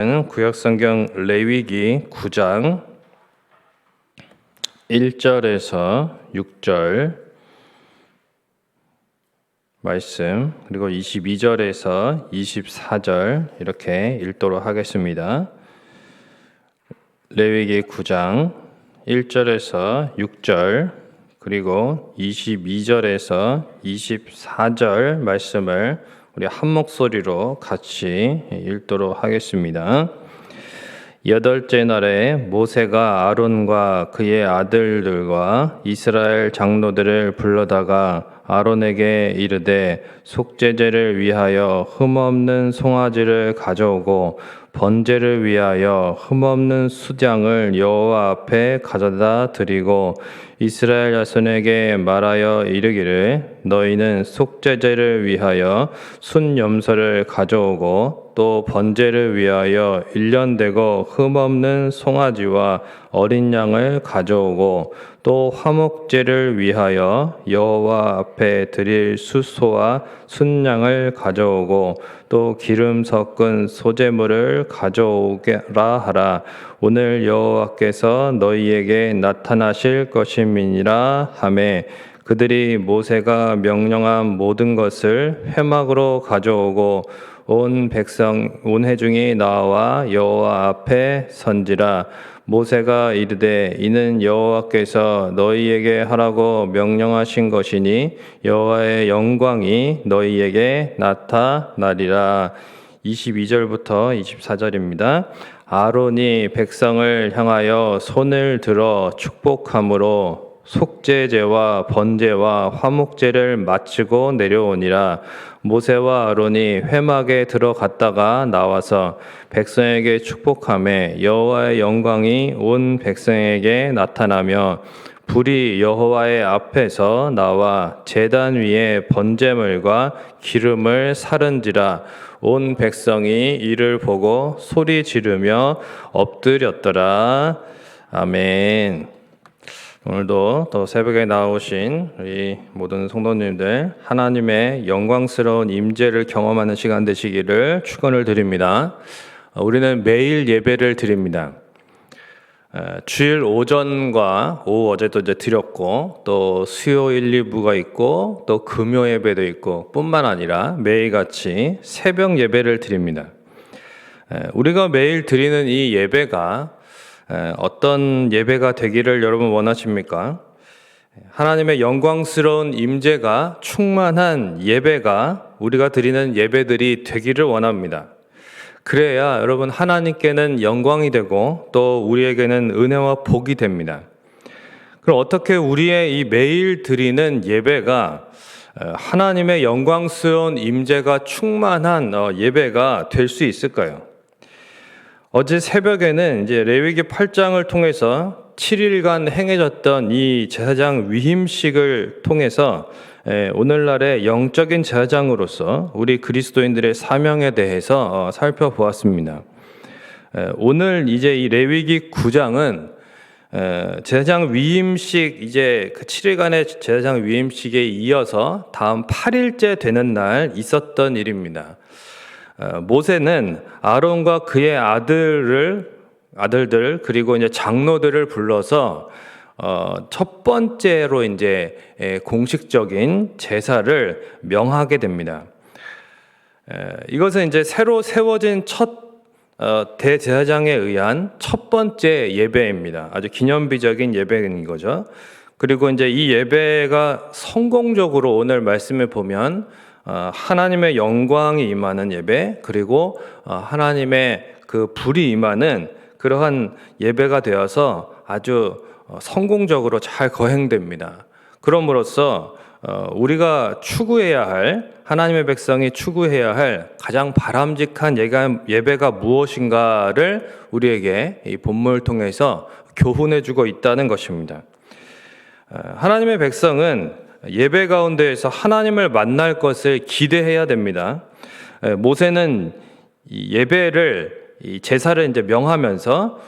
구약성경 레위기 9장 1절에서 6절 말씀, 그리고 22절에서 24절 이렇게 읽도록 하겠습니다. 레위기 9장 1절에서 6절 그리고 22절에서 24절 말씀을 우리 한 목소리로 같이 읽도록 하겠습니다. 여덟째 날에 모세가 아론과 그의 아들들과 이스라엘 장로들을 불러다가 아론에게 이르되 속죄제를 위하여 흠없는 송아지를 가져오고 번제를 위하여 흠없는 수장을 여호와 앞에 가져다 드리고 이스라엘 자손에게 말하여 이르기를 너희는 속죄제를 위하여 순염소를 가져오고 또 번제를 위하여 1년 되고 흠없는 송아지와 어린 양을 가져오고 또 화목제를 위하여 여호와 앞에 드릴 숫소와 순양을 가져오고 또 기름 섞은 소제물을 가져오게라 하라. 오늘 여호와께서 너희에게 나타나실 것임이니라 하매 그들이 모세가 명령한 모든 것을 회막으로 가져오고 온 회중이 나와 여호와 앞에 선지라. 모세가 이르되 이는 여호와께서 너희에게 하라고 명령하신 것이니 여호와의 영광이 너희에게 나타나리라. 22절부터 24절입니다. 아론이 백성을 향하여 손을 들어 축복함으로 속죄제와 번제와 화목제를 마치고 내려오니라. 모세와 아론이 회막에 들어갔다가 나와서 백성에게 축복하매 여호와의 영광이 온 백성에게 나타나며 불이 여호와의 앞에서 나와 제단 위에 번제물과 기름을 사른지라. 온 백성이 이를 보고 소리 지르며 엎드렸더라. 아멘. 오늘도 또 새벽에 나오신 우리 모든 성도님들 하나님의 영광스러운 임재를 경험하는 시간 되시기를 축원을 드립니다. 우리는 매일 예배를 드립니다. 주일 오전과 오후 어제도 이제 드렸고 또 수요일 일부가 있고 또 금요 예배도 있고 뿐만 아니라 매일같이 새벽 예배를 드립니다. 우리가 매일 드리는 이 예배가 어떤 예배가 되기를 여러분 원하십니까? 하나님의 영광스러운 임재가 충만한 예배가 우리가 드리는 예배들이 되기를 원합니다. 그래야 여러분 하나님께는 영광이 되고 또 우리에게는 은혜와 복이 됩니다. 그럼 어떻게 우리의 이 매일 드리는 예배가 하나님의 영광스러운 임재가 충만한 예배가 될 수 있을까요? 어제 새벽에는 이제 레위기 8장을 통해서 7일간 행해졌던 이 제사장 위임식을 통해서 오늘날의 영적인 제사장으로서 우리 그리스도인들의 사명에 대해서 살펴보았습니다. 오늘 이제 이 레위기 9장은 제사장 위임식 이제 그 7일간의 제사장 위임식에 이어서 다음 8일째 되는 날 있었던 일입니다. 모세는 아론과 그의 아들들 그리고 이제 장로들을 불러서 첫 번째로 이제 공식적인 제사를 명하게 됩니다. 이것은 이제 새로 세워진 첫 대제사장에 의한 첫 번째 예배입니다. 아주 기념비적인 예배인 거죠. 그리고 이제 이 예배가 성공적으로 오늘 말씀을 보면 하나님의 영광이 임하는 예배 그리고 하나님의 그 불이 임하는 그러한 예배가 되어서 아주 성공적으로 잘 거행됩니다. 그럼으로써 우리가 추구해야 할 하나님의 백성이 추구해야 할 가장 바람직한 예배가 무엇인가를 우리에게 이 본문을 통해서 교훈해주고 있다는 것입니다. 하나님의 백성은 예배 가운데에서 하나님을 만날 것을 기대해야 됩니다. 모세는 이 예배를 이 제사를 이제 명하면서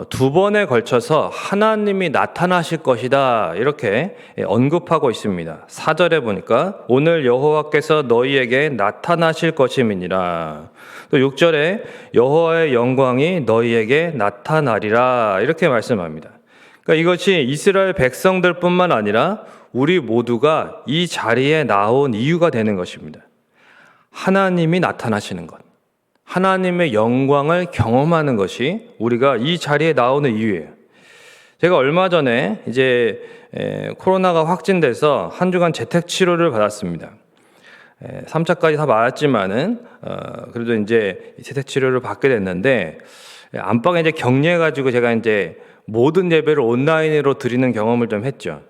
두 번에 걸쳐서 하나님이 나타나실 것이다 이렇게 언급하고 있습니다. 4절에 보니까 오늘 여호와께서 너희에게 나타나실 것임이니라. 또 6절에 여호와의 영광이 너희에게 나타나리라 이렇게 말씀합니다. 그러니까 이것이 이스라엘 백성들뿐만 아니라 우리 모두가 이 자리에 나온 이유가 되는 것입니다. 하나님이 나타나시는 것, 하나님의 영광을 경험하는 것이 우리가 이 자리에 나오는 이유예요. 제가 얼마 전에 이제 코로나가 확진돼서 한 주간 재택 치료를 받았습니다. 3차까지 다 맞았지만은 그래도 이제 재택 치료를 받게 됐는데 안방에 이제 격리해가지고 제가 이제 모든 예배를 온라인으로 드리는 경험을 좀 했죠.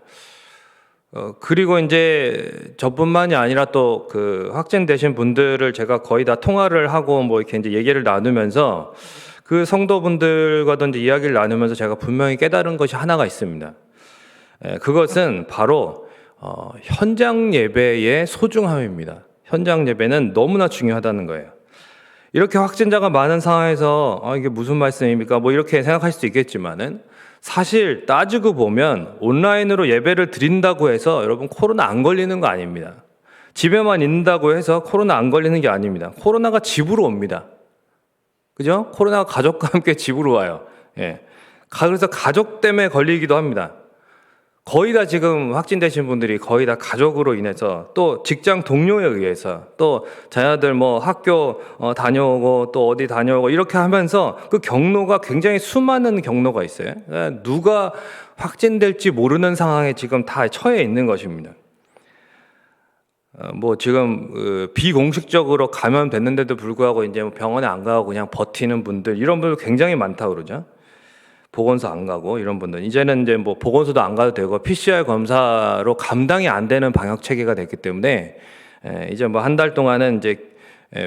그리고 이제 저뿐만이 아니라 또 그 확진되신 분들을 제가 거의 다 통화를 하고 뭐 이렇게 이제 얘기를 나누면서 그 성도분들과도 이제 이야기를 나누면서 제가 분명히 깨달은 것이 하나가 있습니다. 그것은 바로 현장 예배의 소중함입니다. 현장 예배는 너무나 중요하다는 거예요. 이렇게 확진자가 많은 상황에서 이게 무슨 말씀입니까? 뭐 이렇게 생각할 수도 있겠지만은 사실 따지고 보면 온라인으로 예배를 드린다고 해서 여러분 코로나 안 걸리는 거 아닙니다. 집에만 있는다고 해서 코로나 안 걸리는 게 아닙니다. 코로나가 집으로 옵니다. 그죠? 코로나가 가족과 함께 집으로 와요. 예. 그래서 가족 때문에 걸리기도 합니다. 거의 다 지금 확진되신 분들이 거의 다 가족으로 인해서 또 직장 동료에 의해서 또 자녀들 뭐 학교 다녀오고 또 어디 다녀오고 이렇게 하면서 그 경로가 굉장히 수많은 경로가 있어요. 누가 확진될지 모르는 상황에 지금 다 처해 있는 것입니다. 뭐 지금 비공식적으로 감염됐는데도 불구하고 이제 병원에 안 가고 그냥 버티는 분들 이런 분들 굉장히 많다고 그러죠. 보건소 안 가고 이런 분들 이제는 이제 뭐 보건소도 안 가도 되고 PCR 검사로 감당이 안 되는 방역 체계가 됐기 때문에 이제 뭐 한 달 동안은 이제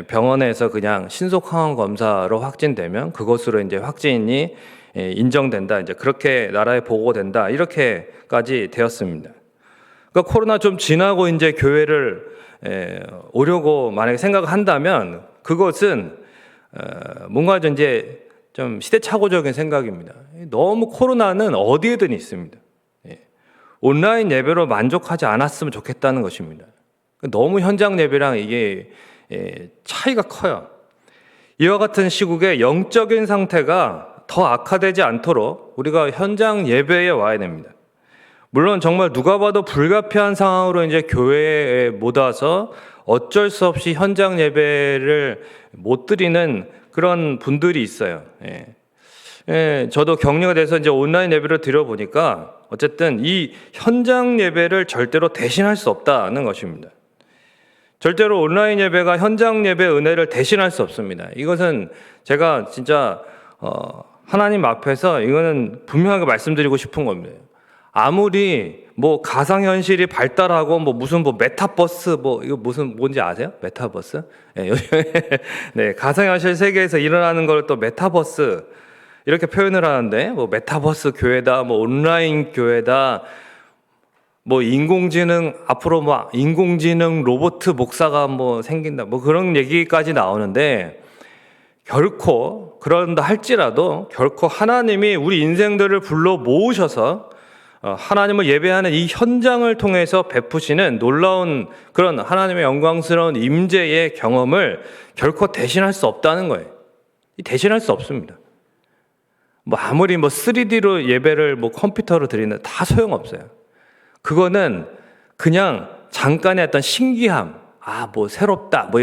병원에서 그냥 신속 항원 검사로 확진되면 그것으로 이제 확진이 인정된다 이제 그렇게 나라에 보고된다 이렇게까지 되었습니다. 그러니까 코로나 좀 지나고 이제 교회를 오려고 만약에 생각을 한다면 그것은 뭔가 이제 좀 시대착오적인 생각입니다. 너무 코로나는 어디에든 있습니다. 온라인 예배로 만족하지 않았으면 좋겠다는 것입니다. 너무 현장 예배랑 이게 차이가 커요. 이와 같은 시국에 영적인 상태가 더 악화되지 않도록 우리가 현장 예배에 와야 됩니다. 물론 정말 누가 봐도 불가피한 상황으로 이제 교회에 못 와서 어쩔 수 없이 현장 예배를 못 드리는 그런 분들이 있어요. 저도 격리가 돼서 이제 온라인 예배를 드려보니까 어쨌든 이 현장 예배를 절대로 대신할 수 없다는 것입니다. 절대로 온라인 예배가 현장 예배 은혜를 대신할 수 없습니다. 이것은 제가 진짜 하나님 앞에서 이거는 분명하게 말씀드리고 싶은 겁니다. 아무리 뭐 가상현실이 발달하고 뭐 무슨 뭐 메타버스 뭐 이거 무슨 뭔지 아세요? 메타버스? 네, 가상현실 세계에서 일어나는 걸 또 메타버스 이렇게 표현을 하는데 뭐 메타버스 교회다, 뭐 온라인 교회다, 뭐 인공지능 앞으로 뭐 인공지능 로봇 목사가 뭐 생긴다, 뭐 그런 얘기까지 나오는데 결코 그런다 할지라도 결코 하나님이 우리 인생들을 불러 모으셔서 하나님을 예배하는 이 현장을 통해서 베푸시는 놀라운 그런 하나님의 영광스러운 임재의 경험을 결코 대신할 수 없다는 거예요. 대신할 수 없습니다. 뭐 아무리 뭐 3D로 예배를 뭐 컴퓨터로 드리는 다 소용없어요. 그거는 그냥 잠깐의 어떤 신기함, 뭐 새롭다, 뭐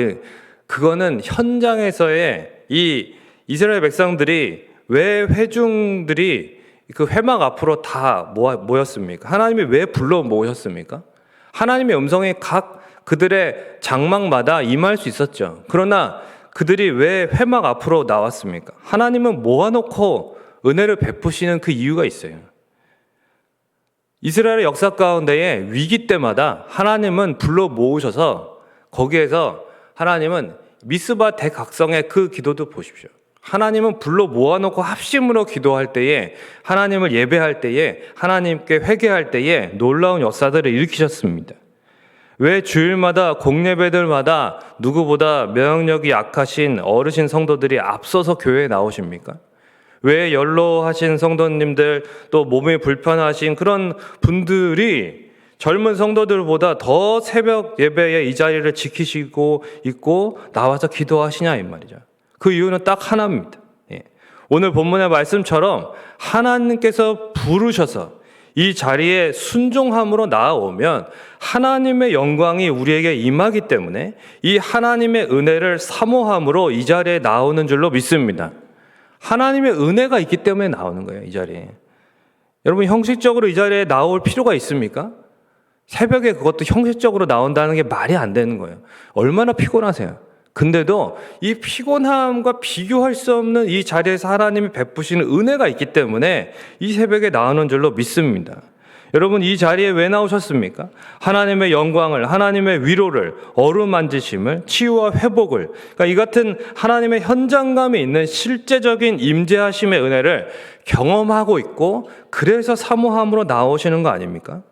그거는 현장에서의 이 이스라엘 백성들이 왜 회중들이 그 회막 앞으로 다 모였습니까? 하나님이 왜 불러 모으셨습니까? 하나님의 음성이 각 그들의 장막마다 임할 수 있었죠. 그러나 그들이 왜 회막 앞으로 나왔습니까? 하나님은 모아놓고 은혜를 베푸시는 그 이유가 있어요. 이스라엘의 역사 가운데에 위기 때마다 하나님은 불러 모으셔서 거기에서 하나님은 미스바 대각성의 그 기도도 보십시오. 하나님은 불러 모아놓고 합심으로 기도할 때에 하나님을 예배할 때에 하나님께 회개할 때에 놀라운 역사들을 일으키셨습니다. 왜 주일마다 공예배들마다 누구보다 면역력이 약하신 어르신 성도들이 앞서서 교회에 나오십니까? 왜 연로하신 성도님들 또 몸이 불편하신 그런 분들이 젊은 성도들보다 더 새벽 예배에 이 자리를 지키시고 있고 나와서 기도하시냐 이 말이죠. 그 이유는 딱 하나입니다. 오늘 본문의 말씀처럼 하나님께서 부르셔서 이 자리에 순종함으로 나아오면 하나님의 영광이 우리에게 임하기 때문에 이 하나님의 은혜를 사모함으로 이 자리에 나오는 줄로 믿습니다. 하나님의 은혜가 있기 때문에 나오는 거예요, 이 자리에. 여러분, 형식적으로 이 자리에 나올 필요가 있습니까? 새벽에 그것도 형식적으로 나온다는 게 말이 안 되는 거예요. 얼마나 피곤하세요. 근데도 이 피곤함과 비교할 수 없는 이 자리에서 하나님이 베푸시는 은혜가 있기 때문에 이 새벽에 나오는 줄로 믿습니다. 여러분, 이 자리에 왜 나오셨습니까? 하나님의 영광을, 하나님의 위로를, 어루만지심을, 치유와 회복을, 그러니까 이 같은 하나님의 현장감이 있는 실제적인 임재하심의 은혜를 경험하고 있고 그래서 사모함으로 나오시는 거 아닙니까?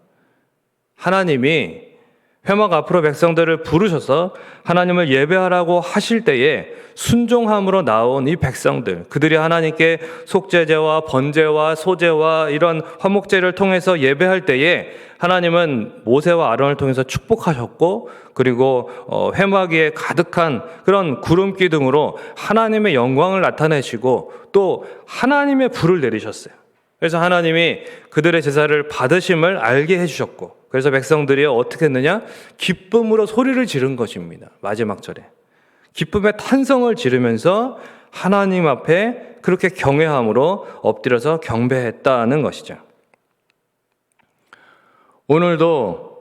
하나님이 회막 앞으로 백성들을 부르셔서 하나님을 예배하라고 하실 때에 순종함으로 나온 이 백성들, 그들이 하나님께 속죄제와 번제와 소제와 이런 화목제를 통해서 예배할 때에 하나님은 모세와 아론을 통해서 축복하셨고, 그리고 회막 위에 가득한 그런 구름 기둥으로 하나님의 영광을 나타내시고 또 하나님의 불을 내리셨어요. 그래서 하나님이 그들의 제사를 받으심을 알게 해주셨고, 그래서 백성들이 어떻게 했느냐? 기쁨으로 소리를 지른 것입니다. 마지막 절에. 기쁨의 탄성을 지르면서 하나님 앞에 그렇게 경외함으로 엎드려서 경배했다는 것이죠. 오늘도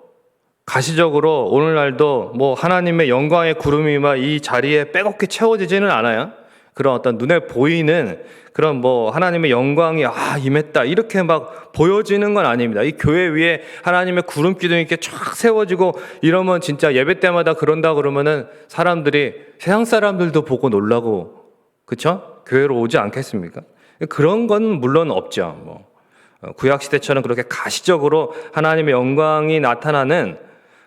가시적으로 오늘날도 하나님의 영광의 구름이 막 이 자리에 빼곡히 채워지지는 않아요. 그런 어떤 눈에 보이는 그런 하나님의 영광이 임했다 이렇게 막 보여지는 건 아닙니다. 이 교회 위에 하나님의 구름 기둥이 이렇게 쫙 세워지고 이러면 진짜 예배 때마다 그런다 그러면은 사람들이 세상 사람들도 보고 놀라고, 그렇죠? 교회로 오지 않겠습니까? 그런 건 물론 없죠. 구약 시대처럼 그렇게 가시적으로 하나님의 영광이 나타나는,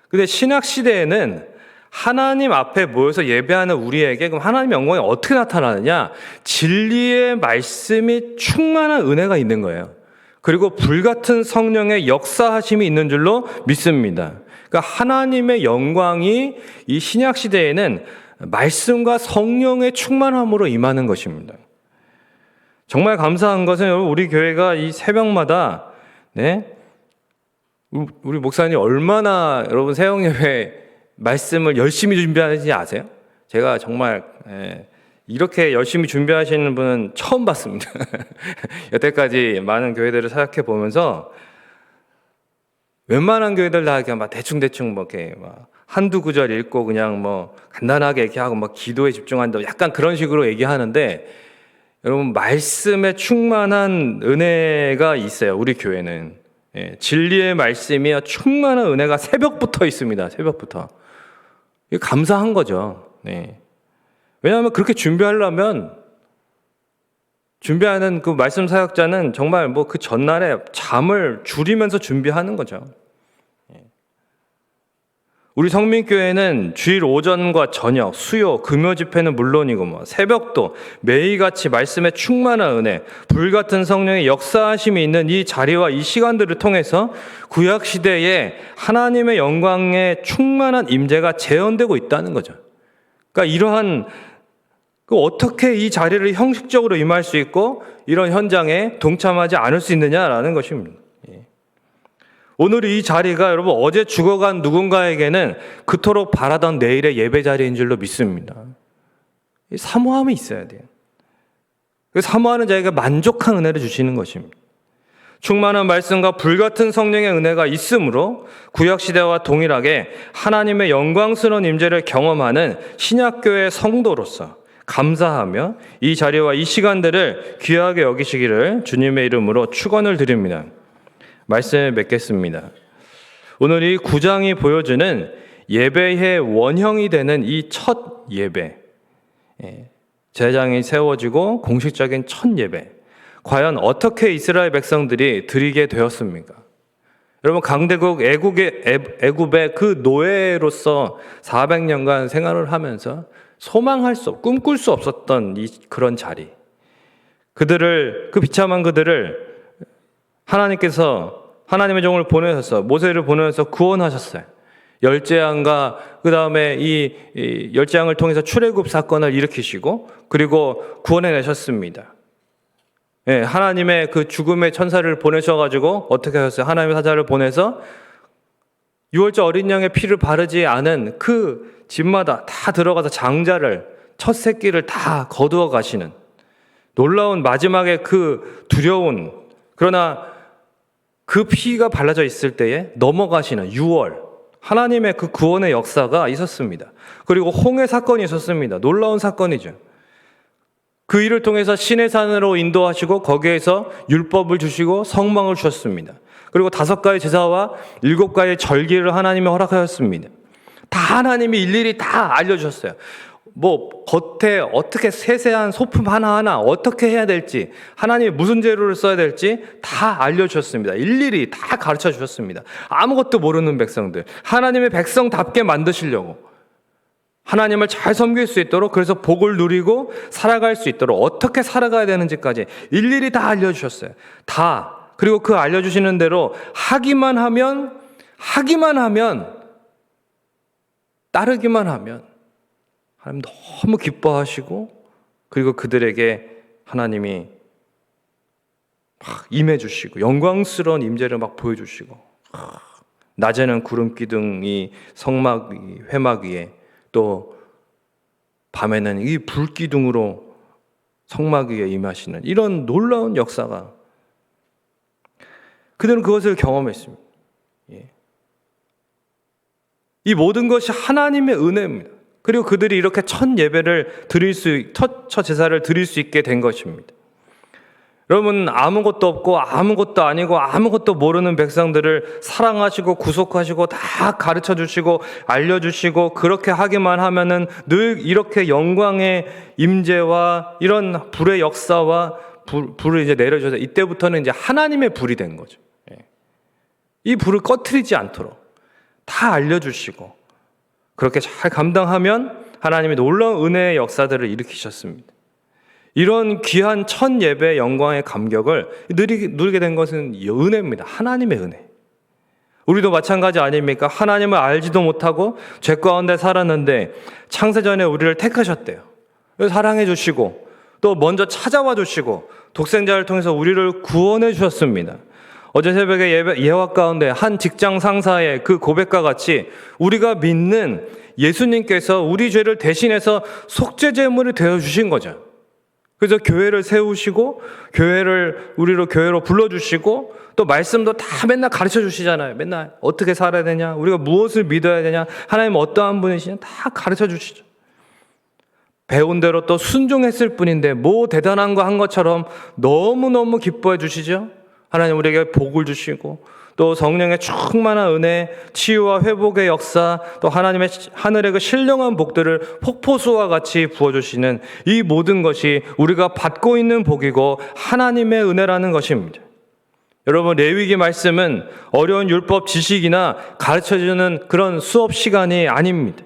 근데 신약 시대에는 하나님 앞에 모여서 예배하는 우리에게 그럼 하나님의 영광이 어떻게 나타나느냐? 진리의 말씀이 충만한 은혜가 있는 거예요. 그리고 불같은 성령의 역사하심이 있는 줄로 믿습니다. 그러니까 하나님의 영광이 이 신약 시대에는 말씀과 성령의 충만함으로 임하는 것입니다. 정말 감사한 것은 우리 교회가 이 새벽마다 우리 목사님 얼마나 여러분 새벽예배 말씀을 열심히 준비하는지 아세요? 제가 정말 이렇게 열심히 준비하시는 분은 처음 봤습니다. 여태까지 많은 교회들을 생각해 보면서 웬만한 교회들 다 이렇게 막 대충 이렇게 막 한두 구절 읽고 그냥 간단하게 이렇게 하고 기도에 집중한다 약간 그런 식으로 얘기하는데, 여러분 말씀에 충만한 은혜가 있어요. 우리 교회는 진리의 말씀이 충만한 은혜가 새벽부터 있습니다. 새벽부터. 감사한 거죠. 왜냐하면 그렇게 준비하려면 준비하는 그 말씀 사역자는 정말 그 전날에 잠을 줄이면서 준비하는 거죠. 우리 성민교회는 주일 오전과 저녁, 수요, 금요 집회는 물론이고 새벽도 매일같이 말씀에 충만한 은혜, 불같은 성령의 역사하심이 있는 이 자리와 이 시간들을 통해서 구약시대에 하나님의 영광의 충만한 임재가 재현되고 있다는 거죠. 그러니까 이러한 어떻게 이 자리를 형식적으로 임할 수 있고 이런 현장에 동참하지 않을 수 있느냐라는 것입니다. 오늘 이 자리가 여러분 어제 죽어간 누군가에게는 그토록 바라던 내일의 예배 자리인 줄로 믿습니다. 사모함이 있어야 돼요. 그 사모하는 자에게 만족한 은혜를 주시는 것입니다. 충만한 말씀과 불같은 성령의 은혜가 있으므로 구약시대와 동일하게 하나님의 영광스러운 임재를 경험하는 신약교회 성도로서 감사하며 이 자리와 이 시간들을 귀하게 여기시기를 주님의 이름으로 축원을 드립니다. 말씀을 맺겠습니다. 오늘 이 9장이 보여주는 예배의 원형이 되는 이 첫 예배, 제장이 세워지고 공식적인 첫 예배, 과연 어떻게 이스라엘 백성들이 드리게 되었습니까? 여러분 강대국 애굽의 그 노예로서 400년간 생활을 하면서 소망할 수, 꿈꿀 수 없었던 그런 자리, 그 비참한 그들을 하나님께서 하나님의 종을 보내셔서 모세를 보내셔서 구원하셨어요. 열재앙과 그 다음에 이 열재앙을 통해서 출애굽 사건을 일으키시고 그리고 구원해내셨습니다. 예, 하나님의 그 죽음의 천사를 보내셔가지고 어떻게 하셨어요? 하나님의 사자를 보내서 유월절 어린 양의 피를 바르지 않은 그 집마다 다 들어가서 장자를 첫 새끼를 다 거두어 가시는 놀라운 마지막에 그 두려운 그러나 그 피가 발라져 있을 때에 넘어가시는 유월 하나님의 그 구원의 역사가 있었습니다. 그리고 홍해 사건이 있었습니다. 놀라운 사건이죠. 그 일을 통해서 시내산으로 인도하시고 거기에서 율법을 주시고 성망을 주셨습니다. 그리고 5가지 제사와 7가지 절기를 하나님이 허락하셨습니다. 다 하나님이 일일이 다 알려주셨어요. 뭐 겉에 어떻게 세세한 소품 하나하나 어떻게 해야 될지 하나님이 무슨 재료를 써야 될지 다 알려주셨습니다. 일일이 다 가르쳐 주셨습니다. 아무것도 모르는 백성들 하나님의 백성답게 만드시려고 하나님을 잘 섬길 수 있도록 그래서 복을 누리고 살아갈 수 있도록 어떻게 살아가야 되는지까지 일일이 다 알려주셨어요. 다. 그리고 그 알려주시는 대로 하기만 하면 따르기만 하면 하나님 너무 기뻐하시고 그리고 그들에게 하나님이 막 임해주시고 영광스러운 임재를 막 보여주시고 낮에는 구름 기둥이 성막 회막 위에 또 밤에는 이 불기둥으로 성막 위에 임하시는 이런 놀라운 역사가 그들은 그것을 경험했습니다. 이 모든 것이 하나님의 은혜입니다. 그리고 그들이 이렇게 첫 제사를 드릴 수 있게 된 것입니다. 여러분 아무것도 없고 아무것도 아니고 아무것도 모르는 백성들을 사랑하시고 구속하시고 다 가르쳐 주시고 알려주시고 그렇게 하기만 하면은 늘 이렇게 영광의 임재와 이런 불의 역사와 불을 이제 내려줘서 이때부터는 이제 하나님의 불이 된 거죠. 이 불을 꺼트리지 않도록 다 알려주시고 그렇게 잘 감당하면 하나님이 놀라운 은혜의 역사들을 일으키셨습니다. 이런 귀한 첫 예배의 영광의 감격을 누리게 된 것은 은혜입니다. 하나님의 은혜. 우리도 마찬가지 아닙니까? 하나님을 알지도 못하고 죄 가운데 살았는데 창세전에 우리를 택하셨대요. 사랑해 주시고 또 먼저 찾아와 주시고 독생자를 통해서 우리를 구원해 주셨습니다. 어제 새벽에 예화 가운데 한 직장 상사의 그 고백과 같이 우리가 믿는 예수님께서 우리 죄를 대신해서 속죄 제물이 되어 주신 거죠. 그래서 교회를 세우시고 우리로 교회로 불러주시고 또 말씀도 다 맨날 가르쳐 주시잖아요. 맨날 어떻게 살아야 되냐, 우리가 무엇을 믿어야 되냐, 하나님 어떠한 분이시냐 다 가르쳐 주시죠. 배운 대로 또 순종했을 뿐인데 뭐 대단한 거 한 것처럼 너무너무 기뻐해 주시죠. 하나님 우리에게 복을 주시고 또 성령의 충만한 은혜, 치유와 회복의 역사, 또 하나님의 하늘의 그 신령한 복들을 폭포수와 같이 부어주시는 이 모든 것이 우리가 받고 있는 복이고 하나님의 은혜라는 것입니다. 여러분 레위기 말씀은 어려운 율법 지식이나 가르쳐주는 그런 수업 시간이 아닙니다.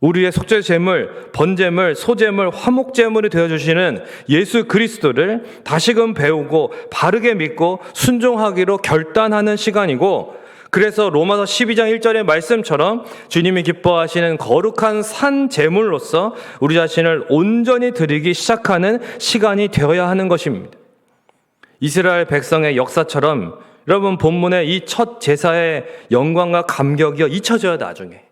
우리의 속죄 제물, 번제물, 소제물, 화목제물이 되어주시는 예수 그리스도를 다시금 배우고 바르게 믿고 순종하기로 결단하는 시간이고 그래서 로마서 12장 1절의 말씀처럼 주님이 기뻐하시는 거룩한 산 제물로서 우리 자신을 온전히 드리기 시작하는 시간이 되어야 하는 것입니다. 이스라엘 백성의 역사처럼 여러분 본문의 이 첫 제사의 영광과 감격이 잊혀져야 나중에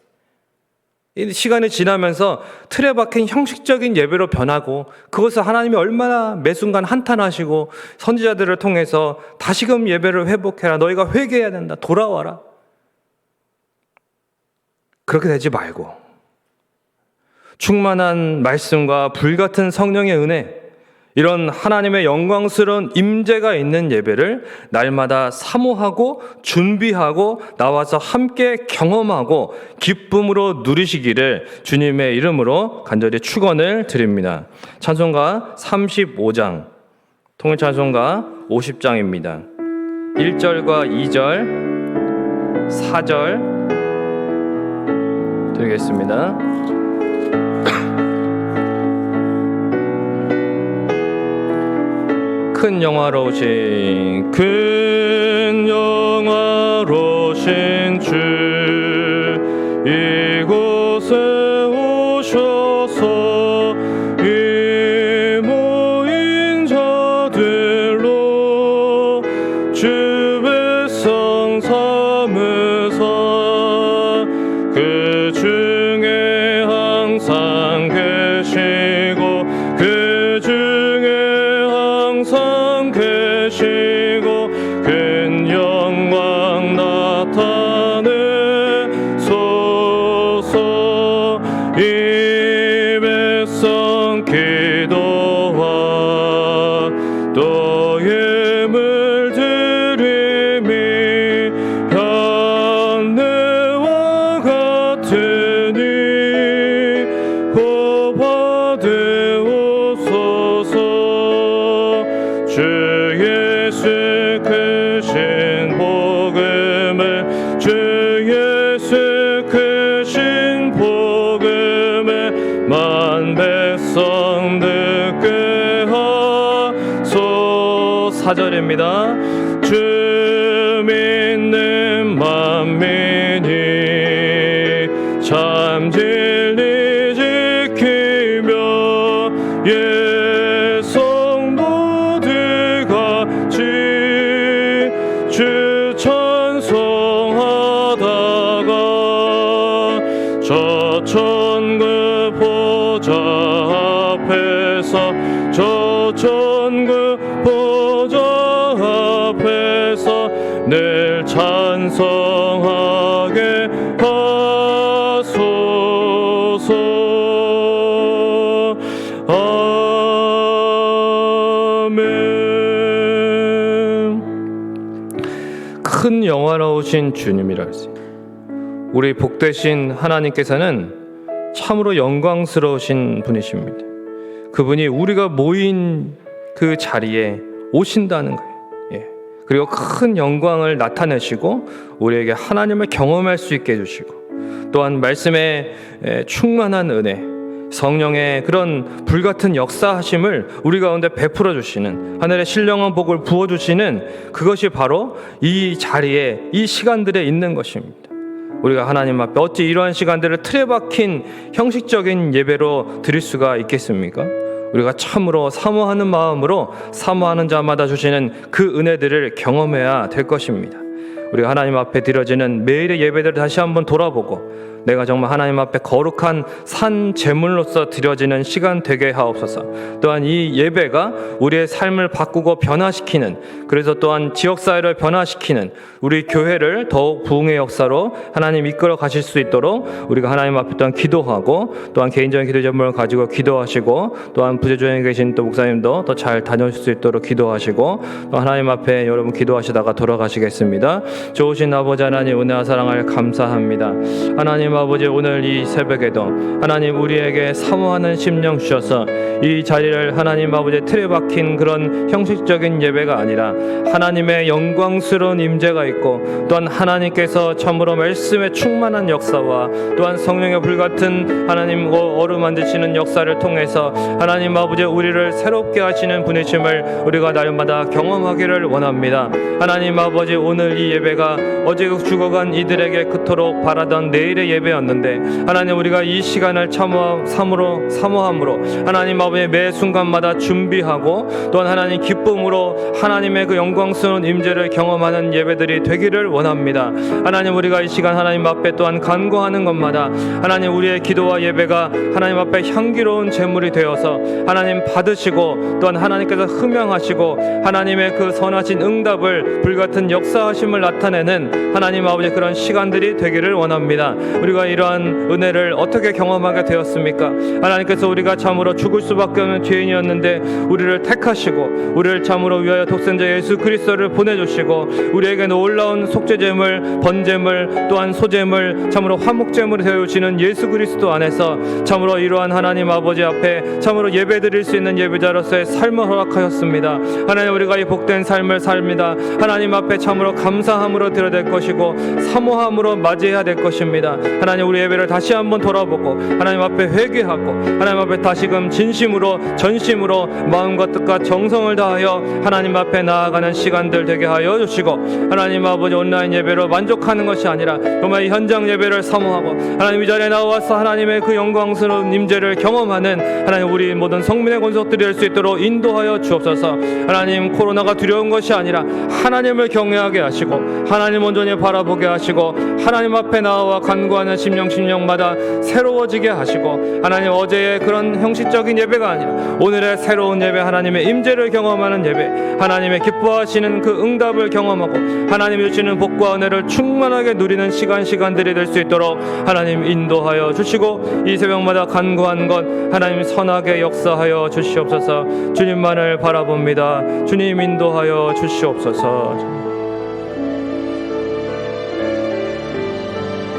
시간이 지나면서 틀에 박힌 형식적인 예배로 변하고 그것을 하나님이 얼마나 매 순간 한탄하시고 선지자들을 통해서 다시금 예배를 회복해라. 너희가 회개해야 된다. 돌아와라. 그렇게 되지 말고 충만한 말씀과 불같은 성령의 은혜 이런 하나님의 영광스러운 임재가 있는 예배를 날마다 사모하고 준비하고 나와서 함께 경험하고 기쁨으로 누리시기를 주님의 이름으로 간절히 축원을 드립니다. 찬송가 35장, 통일찬송가 50장입니다. 1절과 2절, 4절 드리겠습니다. 큰 영화로우신 주 이곳에 오셔서 이 모인 자들로 주 백성 삼으사 그 중에 항상 계시고 그 중에 항상 계시고 큰 영광 나타내소서. 이 백성 기도와 또 예물 드림이 현내와 같으니 고 받으옵소서. 주 예수 크신 복음을 주 예수 크신 복음을 만 백성 듣게 하소. 4절입니다. 주 믿는 만민이 참 진리 지키며 성도들같이 주 찬송하다가 저 천국 보좌 앞에서 저 천국 보좌 앞에서 늘 찬송하게 하소서. 아멘. 큰 영화로우신 주님이라 했어요. 우리 복되신 하나님께서는 참으로 영광스러우신 분이십니다. 그분이 우리가 모인 그 자리에 오신다는 거예요. 그리고 큰 영광을 나타내시고 우리에게 하나님을 경험할 수 있게 해주시고 또한 말씀에 충만한 은혜, 성령의 그런 불같은 역사하심을 우리 가운데 베풀어 주시는 하늘의 신령한 복을 부어주시는 그것이 바로 이 자리에 이 시간들에 있는 것입니다. 우리가 하나님 앞에 어찌 이러한 시간들을 틀에 박힌 형식적인 예배로 드릴 수가 있겠습니까? 우리가 참으로 사모하는 마음으로 사모하는 자마다 주시는 그 은혜들을 경험해야 될 것입니다. 우리가 하나님 앞에 드려지는 매일의 예배들을 다시 한번 돌아보고 내가 정말 하나님 앞에 거룩한 산 제물로서 드려지는 시간 되게 하옵소서. 또한 이 예배가 우리의 삶을 바꾸고 변화시키는, 그래서 또한 지역사회를 변화시키는 우리 교회를 더욱 부흥의 역사로 하나님 이끌어 가실 수 있도록 우리가 하나님 앞에 또한 기도하고 또한 개인적인 기도 제물을 가지고 기도하시고 또한 부재중에 계신 또 목사님도 더 잘 다녀오실 수 있도록 기도하시고 또 하나님 앞에 여러분 기도하시다가 돌아가시겠습니다. 좋으신 아버지 하나님 은혜와 사랑을 감사합니다. 하나님 아버지 오늘 이 새벽에도 하나님 우리에게 사모하는 심령 주셔서 이 자리를 하나님 아버지 틀에 박힌 그런 형식적인 예배가 아니라 하나님의 영광스러운 임재가 있고 또한 하나님께서 참으로 말씀의 충만한 역사와 또한 성령의 불같은 하나님 어루만지시는 역사를 통해서 하나님 아버지 우리를 새롭게 하시는 분이심을 우리가 날마다 경험하기를 원합니다. 하나님 아버지 오늘 이 예배가 어제 죽어간 이들에게 그토록 바라던 내일의 예배였는데 하나님 우리가 이 시간을 사모함으로 하나님 아버지 매 순간마다 준비하고 또한 하나님 기쁨으로 하나님의 그 영광스러운 임재를 경험하는 예배들이 되기를 원합니다. 하나님 우리가 이 시간 하나님 앞에 또한 간구하는 것마다 하나님 우리의 기도와 예배가 하나님 앞에 향기로운 제물이 되어서 하나님 받으시고 또한 하나님께서 흠양하시고 하나님의 그 선하신 응답을 불같은 역사하심을 나타내는 하나님 아버지 그런 시간들이 되기를 원합니다. 우리가 이러한 은혜를 어떻게 경험하게 되었습니까? 하나님께서 우리가 참으로 죽을 수밖에 없는 죄인이었는데 우리를 택하시고 우리를 참으로 위하여 독생자 예수 그리스도를 보내주시고 우리에게 놀라운 속죄제물, 번제물 또한 소제물 참으로 화목제물이 되어주시는 예수 그리스도 안에서 참으로 이러한 하나님 아버지 앞에 참으로 예배드릴 수 있는 예배자로서의 삶을 허락하셨습니다. 하나님 우리가 이 복된 삶을 삽니다. 하나님 앞에 참으로 감사함으로 드려야 될 것이고 사모함으로 맞이해야 될 것입니다. 하나님 우리 예배를 다시 한번 돌아보고 하나님 앞에 회개하고 하나님 앞에 다시금 진심으로 전심으로 마음과 뜻과 정성을 다하여 하나님 앞에 나아가는 시간들 되게 하여 주시고, 하나님 아버지 온라인 예배로 만족하는 것이 아니라 정말 이 현장 예배를 사모하고 하나님 이 자리에 나와서 하나님의 그 영광스러운 임재를 경험하는 하나님 우리 모든 성민의 권속들이 될 수 있도록 인도하여 주옵소서. 하나님 코로나가 두려운 것이 아니라 하나님을 경외하게 하시고 하나님 온전히 바라보게 하시고 하나님 앞에 나와 간구하는 심령마다 새로워지게 하시고, 하나님 어제의 그런 형식적인 예배가 아니라 오늘의 새로운 예배, 하나님의 임재를 경험하는 예배, 하나님의 기뻐하시는 그 응답을 경험하고 하나님이 주시는 복과 은혜를 충만하게 누리는 시간들이 될 수 있도록 하나님 인도하여 주시고, 이 새벽마다 간구한 것 하나님 선하게 역사하여 주시옵소서. 주님만을 바라봅니다. 주님 인도하여 주시옵소서.